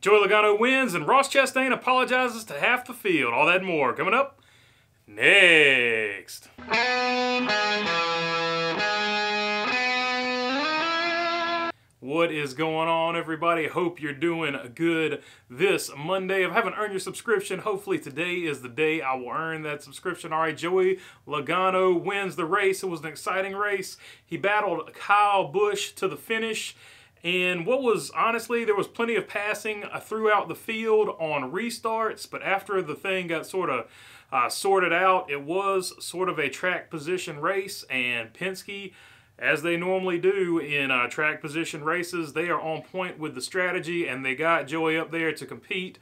Joey Logano wins and Ross Chastain apologizes to half the field. All that and more coming up next. What is going on, everybody? Hope you're doing good this Monday. If I haven't earned your subscription, hopefully today is the day I will earn that subscription. All right, Joey Logano wins the race. It was an exciting race. He battled Kyle Busch to the finish. And what was, honestly, there was plenty of passing throughout the field on restarts. But after the thing got sort of sorted out, it was sort of a track position race. And Penske, as they normally do in track position races, they are on point with the strategy, and they got Joey up there to compete.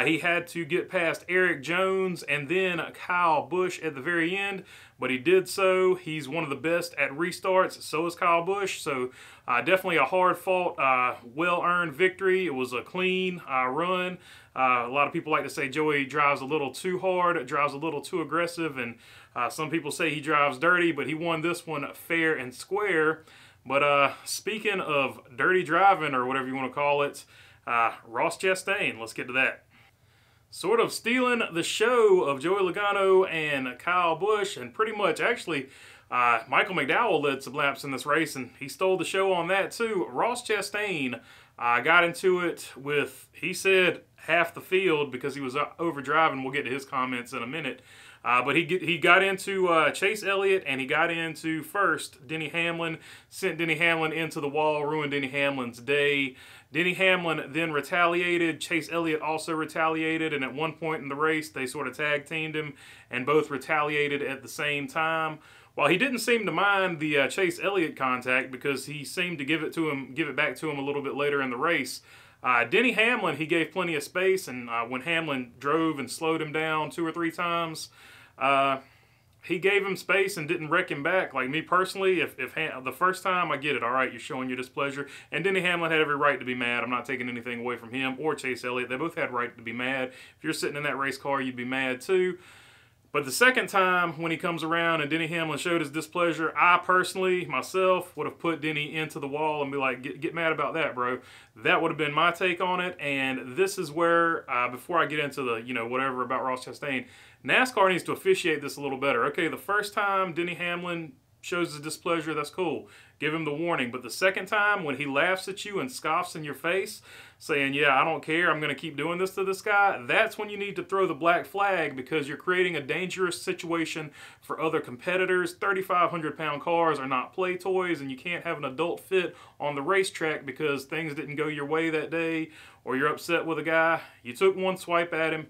He had to get past Eric Jones and then Kyle Busch at the very end, but he did so. He's one of the best at restarts, so is Kyle Busch. So definitely a hard-fought, well-earned victory. It was a clean run. A lot of people like to say Joey drives a little too hard, drives a little too aggressive, and some people say he drives dirty, but he won this one fair and square. But speaking of dirty driving, or whatever you want to call it, Ross Chastain, let's get to that. Sort of stealing the show of Joey Logano and Kyle Busch, and pretty much actually Michael McDowell led some laps in this race, and he stole the show on that too. Ross Chastain got into it with, he said, half the field because he was over driving. We'll get to his comments in a minute. But he got into Chase Elliott, and he got into first Denny Hamlin, sent Denny Hamlin into the wall, ruined Denny Hamlin's day. Denny Hamlin then retaliated. Chase Elliott also retaliated, and at one point in the race, they sort of tag teamed him and both retaliated at the same time. While he didn't seem to mind the Chase Elliott contact because he seemed to give it back to him a little bit later in the race, Denny Hamlin, he gave plenty of space, and when Hamlin drove and slowed him down 2 or 3 times, he gave him space and didn't wreck him back. Like me personally, if the first time, I get it. All right, you're showing your displeasure. And Denny Hamlin had every right to be mad. I'm not taking anything away from him or Chase Elliott. They both had right to be mad. If you're sitting in that race car, you'd be mad too. But the second time, when he comes around and Denny Hamlin showed his displeasure, I personally, myself, would have put Denny into the wall and be like, get mad about that, bro. That would have been my take on it. And this is where, before I get into the, whatever about Ross Chastain, NASCAR needs to officiate this a little better. Okay, the first time Denny Hamlin shows his displeasure, that's cool. Give him the warning. But the second time, when he laughs at you and scoffs in your face, saying, yeah, I don't care, I'm going to keep doing this to this guy, that's when you need to throw the black flag, because you're creating a dangerous situation for other competitors. 3,500-pound cars are not play toys, and you can't have an adult fit on the racetrack because things didn't go your way that day, or you're upset with a guy. You took one swipe at him.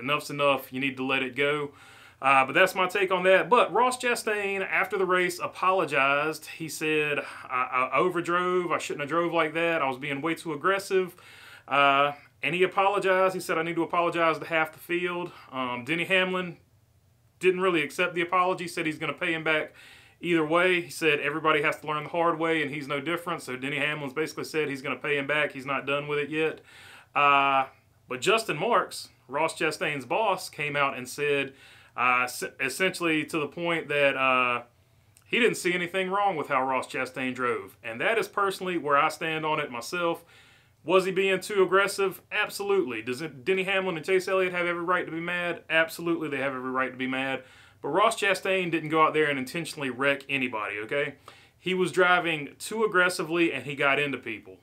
Enough's enough. You need to let it go. But that's my take on that. But Ross Chastain, after the race, apologized. He said, I overdrove. I shouldn't have drove like that. I was being way too aggressive. And he apologized. He said, I need to apologize to half the field. Denny Hamlin didn't really accept the apology. Said he's going to pay him back either way. He said everybody has to learn the hard way, and he's no different. So Denny Hamlin's basically said he's going to pay him back. He's not done with it yet. But Justin Marks, Ross Chastain's boss, came out and said, essentially to the point that he didn't see anything wrong with how Ross Chastain drove. And that is personally where I stand on it myself. Was he being too aggressive? Absolutely. Does Denny Hamlin and Chase Elliott have every right to be mad? Absolutely, they have every right to be mad. But Ross Chastain didn't go out there and intentionally wreck anybody, okay? He was driving too aggressively, and he got into people.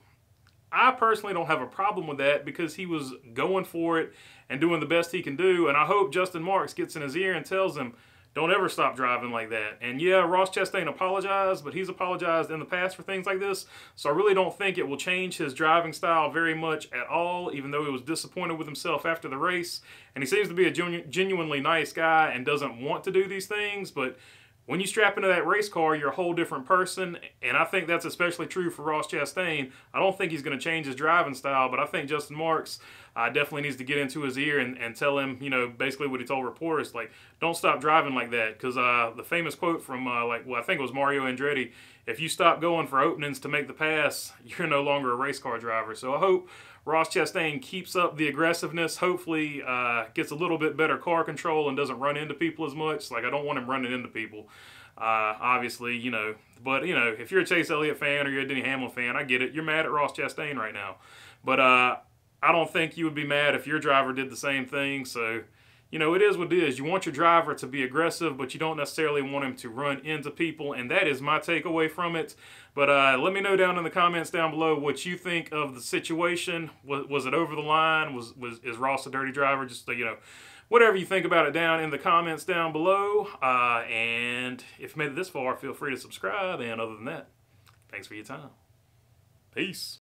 I personally don't have a problem with that because he was going for it and doing the best he can do. And I hope Justin Marks gets in his ear and tells him, don't ever stop driving like that. And yeah, Ross Chastain apologized, but he's apologized in the past for things like this. So I really don't think it will change his driving style very much at all, even though he was disappointed with himself after the race. And he seems to be a genuinely nice guy and doesn't want to do these things, but when you strap into that race car, you're a whole different person, and I think that's especially true for Ross Chastain. I don't think he's going to change his driving style, but I think Justin Marks definitely needs to get into his ear and tell him, basically what he told reporters, like, don't stop driving like that, because the famous quote from, I think it was Mario Andretti, if you stop going for openings to make the pass, you're no longer a race car driver. So I hope Ross Chastain keeps up the aggressiveness, hopefully gets a little bit better car control and doesn't run into people as much. Like, I don't want him running into people, obviously, But, if you're a Chase Elliott fan or you're a Denny Hamlin fan, I get it. You're mad at Ross Chastain right now. But I I don't think you would be mad if your driver did the same thing. So, you know, it is what it is. You want your driver to be aggressive, but you don't necessarily want him to run into people, and that is my takeaway from it. But let me know down in the comments down below what you think of the situation. Was it over the line? Is Ross a dirty driver? Just, you know, whatever you think about it down in the comments down below. And if you made it this far, feel free to subscribe. And other than that, thanks for your time. Peace.